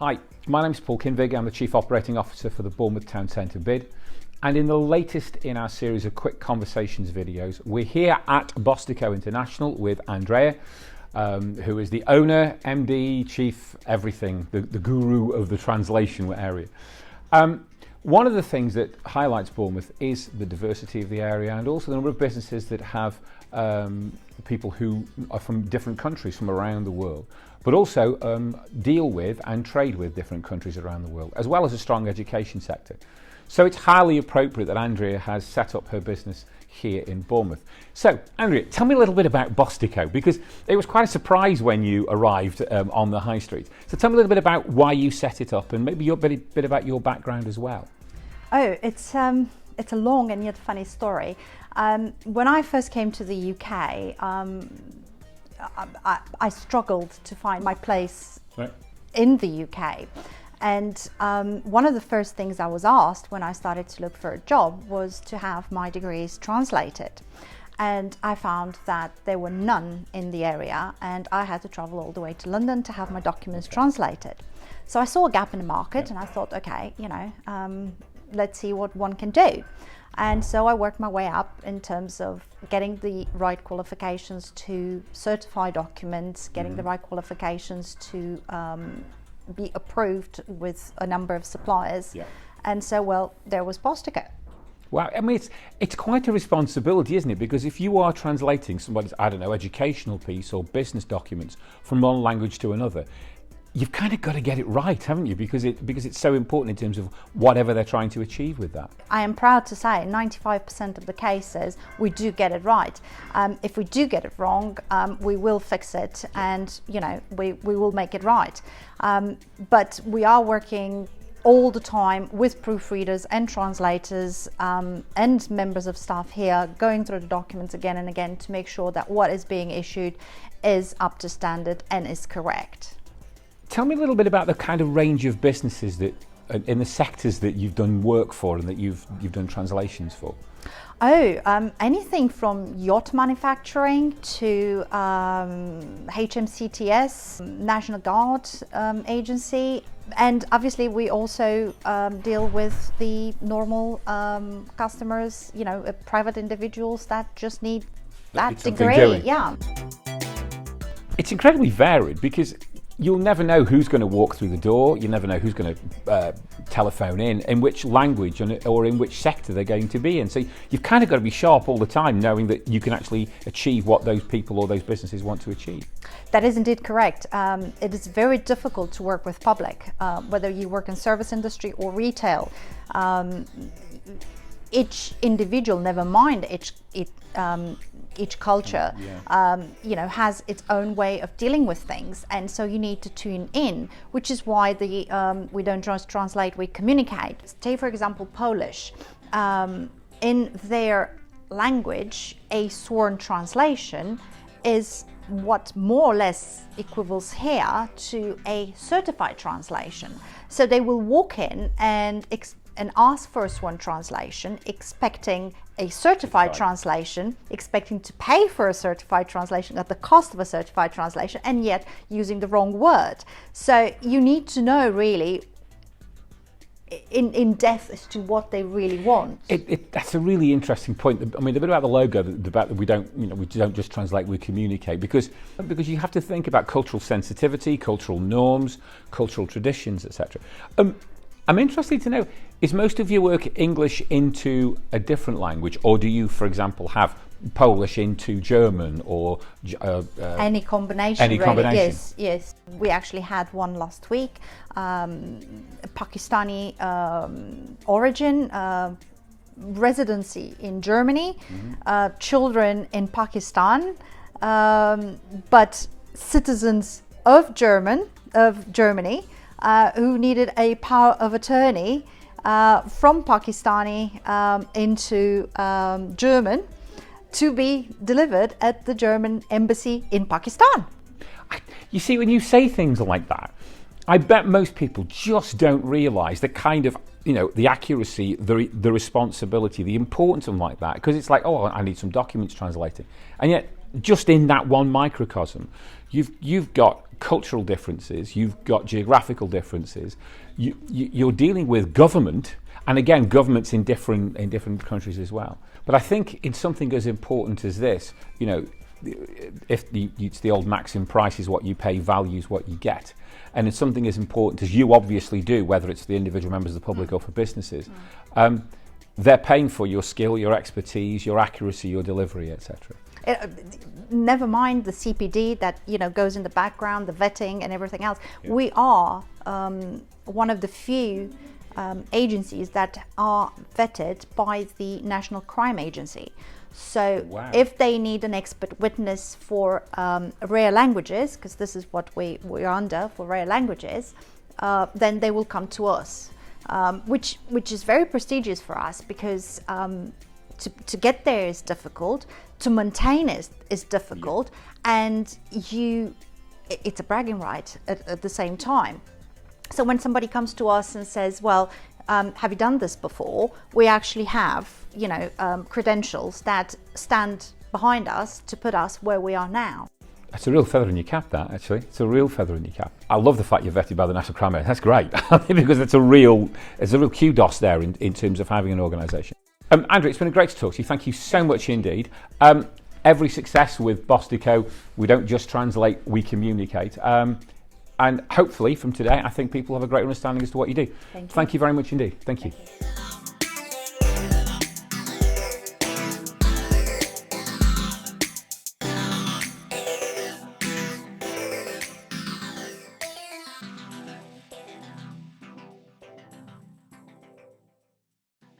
Hi, my name is Paul Kinvig. I'm the Chief Operating Officer for the Bournemouth Town Centre BID. And in the latest in our series of quick conversations videos, we're here at Bostico International with Andreea, who is the owner, MD, Chief Everything, the guru of the translation area. One of the things that highlights Bournemouth is the diversity of the area and also the number of businesses that have people who are from different countries from around the world, but also deal with and trade with different countries around the world, as well as a strong education sector. So it's highly appropriate that Andreea has set up her business here in Bournemouth. So, Andreea, tell me a little bit about Bostico, because it was quite a surprise when you arrived on the high street. So tell me a little bit about why you set it up and maybe a bit about your background as well. Oh, it's a long and yet funny story. When I first came to the UK, I struggled to find my place in the UK. And one of the first things I was asked when I started to look for a job was to have my degrees translated. And I found that there were none in the area, and I had to travel all the way to London to have my documents translated. So I saw a gap in the market and I thought, okay, let's see what one can do. And so I worked my way up in terms of getting the right qualifications to certify documents, getting the right qualifications to be approved with a number of suppliers. And so, well, there was Bostico. Wow, I mean, it's quite a responsibility, isn't it? Because if you are translating somebody's, I don't know, educational piece or business documents from one language to another, you've kind of got to get it right, haven't you? Because it's so important in terms of whatever they're trying to achieve with that. I am proud to say 95% of the cases we do get it right. If we do get it wrong, we will fix it, and we will make it right. But we are working all the time with proofreaders and translators and members of staff here, going through the documents again and again to make sure that what is being issued is up to standard and is correct. Tell me a little bit about the kind of range of businesses that, in the sectors that you've done work for and that you've done translations for. Oh, anything from yacht manufacturing to HMCTS, National Guard Agency, and obviously we also deal with the normal customers, private individuals that just need that degree. Yeah. It's incredibly varied because you'll never know who's going to walk through the door. You never know who's going to telephone in which language or in which sector they're going to be in. So you've kind of got to be sharp all the time, knowing that you can actually achieve what those people or those businesses want to achieve. That is indeed correct. It is very difficult to work with public, whether you work in service industry or retail. Each individual, never mind each culture, has its own way of dealing with things, and so you need to tune in, which is why we don't just translate, we communicate. Take for example Polish. In their language, a sworn translation is what more or less equivals here to a certified translation. So they will walk in and ask for a sworn translation, expecting a certified translation, expecting to pay for a certified translation at the cost of a certified translation, and yet using the wrong word. So you need to know really in depth as to what they really want. That's a really interesting point. I mean, the bit about the logo, the fact that we don't just translate, we communicate, because you have to think about cultural sensitivity, cultural norms, cultural traditions, etc. I'm interested to know, is most of your work English into a different language, or do you, for example, have Polish into German or any combination? Any combination. Yes. We actually had one last week, Pakistani origin, residency in Germany, children in Pakistan, but citizens of Germany. Who needed a power of attorney from Pakistani into German to be delivered at the German embassy in Pakistan. You see, when you say things like that, I bet most people just don't realise the kind of, the accuracy, the responsibility, the importance of like that, because it's like, oh, I need some documents translating. And yet just in that one microcosm, you've got cultural differences, you've got geographical differences, you're dealing with government, and again, governments in different countries as well. But I think in something as important as this, you know, it's the old maxim, price is what you pay, value is what you get. And it's something as important as you obviously do, whether it's the individual members of the public or for businesses, they're paying for your skill, your expertise, your accuracy, your delivery, etc. Never mind the CPD that, you know, goes in the background, the vetting and everything else. Yeah. We are one of the few agencies that are vetted by the National Crime Agency. So if they need an expert witness for rare languages, because this is what we're under for rare languages, then they will come to us, which is very prestigious for us, because to get there is difficult, to maintain is difficult, and it's a bragging right at the same time. So when somebody comes to us and says, well, have you done this before? We actually have, you know, credentials that stand behind us to put us where we are now. It's a real feather in your cap, that, actually. It's a real feather in your cap. I love the fact you're vetted by the National Crime Agency. That's great, because it's a real kudos there in terms of having an organisation. Andrew, it's been great to talk to you. Thank you so much indeed. Every success with Bostico. We don't just translate, we communicate. And hopefully from today, I think people have a great understanding as to what you do. Thank you. Thank you very much indeed. Thank you.